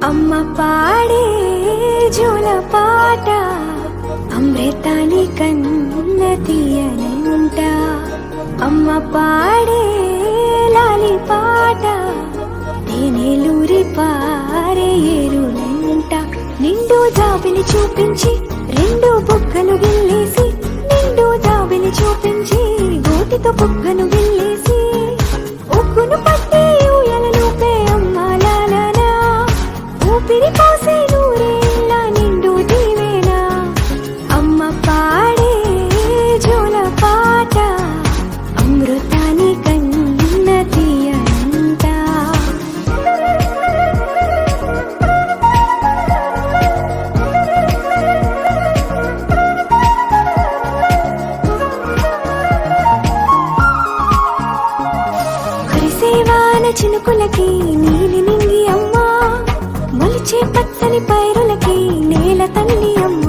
అమ్మ పాడే జోల పాట అమృతాని కన్న తీయనంట. అమ్మ పాడే లాలి పాట తేనెలూరి పారే ఏరులంట. నిండు జాబిలి చూపించి రెండు బుగ్గలు గిల్లేసి, నిండు జాబిలి చూపించి గోటితో బుగ్గను గిల్లేసి, ఉగ్గును పట్టి ఊయలలోపే అమ్మ లాలనా, ఊపిరి పోసే నూరేళ్ళ నిండు దీవేనా. అమ్మ పాడే జోల పాట అమృతాని కన్న తీయనంట. హరిసేవాన చినుకులకి నీలి నింగి అమ్మ, మొలిచే పచ్చని పైరులకి నేల తల్లి అమ్మ.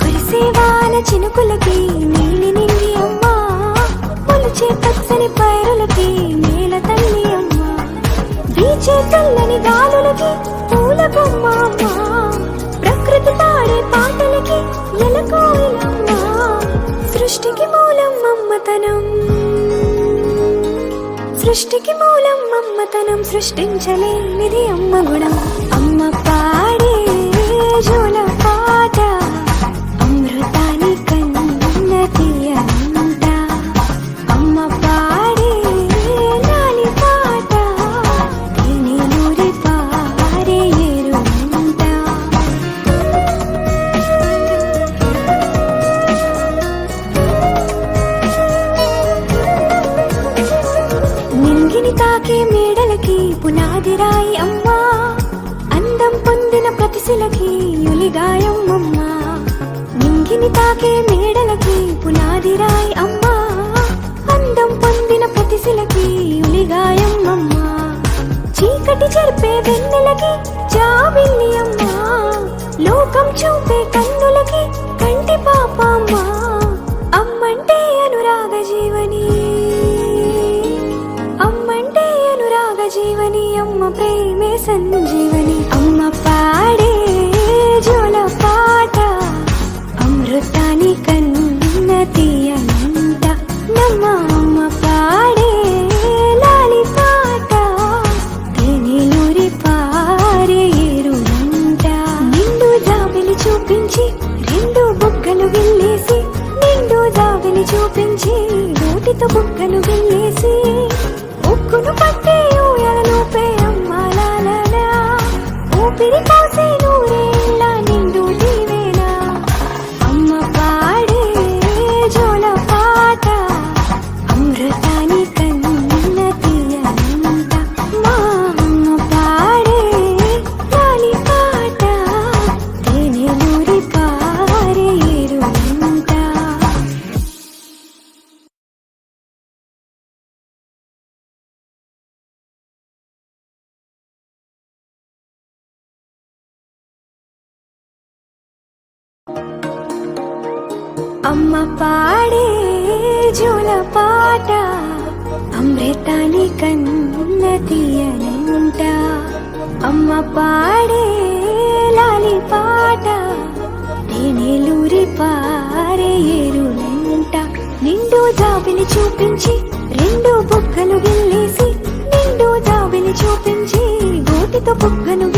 హరిసేవాన చినుకులకి నీలి నింగి అమ్మ, మొలిచే పచ్చని పైరులకి నేల తల్లి అమ్మ. వీచే చల్లని గాలులకి పూల బొమ్మ అమ్మ, ప్రకృతి పాడే పాటలకి ఎలకోయిలమ్మ. సృష్టికి మూలం మమ్మతనం, సృష్టికి మూలం మమ్మతనం, సృష్టించలేనిది అమ్మ గుణం. అమ్మ పాడే జోల పాట అమృతాని కన్న తీయనంట. అమ్మ పాడే లాలి పాట తేనెలూరి పారే ఏరులంట. నింగిని తాకే మేడలకి పునాది రాయి అమ్మ, అందం పొందిన ప్రతిశిలకి యులిగాయం అమ్మ. నింగిని తాకే మేడలకి పునాది రాయి అమ్మ, అందం పొందిన ప్రతిశిలకి యులిగాయం అమ్మ. చీకటి చెరిపే వెన్నెలకి జాబిల్లి అమ్మ, లోకం చూపే కన్నులకి కంటి పాప అమ్మ. అమ్మంటే అనురాగ జీవని, అమ్మంటే అనురాగ జీవని, అమ్మ ప్రేమే సంజీవని. అమ్మ పాడే జోల పాట అమృతాని కన్న తీయనంట. నమ్మ అమ్మ పాడే లాలి పాట తేనెలూరి పారే ఏరులంట. నిండు జాబిలి చూపించి రెండు బుగ్గలు గిల్లేసి, నిండు జాబిలి చూపించి నోటితో బుగ్గను గిల్లేసి, ఉక్కును పట్టి ఊయలలోపే అమ్మ లాలనా, ఊపిరి పోసే నూరేళ్ళ నిండు దీవేనా. అమ్మ పాడే జోల పాట అమృతాని కన్న తీయనంట. మా అమ్మ పాడే లాలి పాట తేనెలూరి పారే ఏరులంట. అమ్మ పాడే జోల పాట అమృతాని కన్న తీయనంట. అమ్మ పాడే లాలి పాట తేనెలూరి పారే ఏరులంట. నిండు జాబిలి చూపించి రెండు బుగ్గలు గిల్లేసి, నిండు జాబిలి చూపించి గోటితో బుగ్గను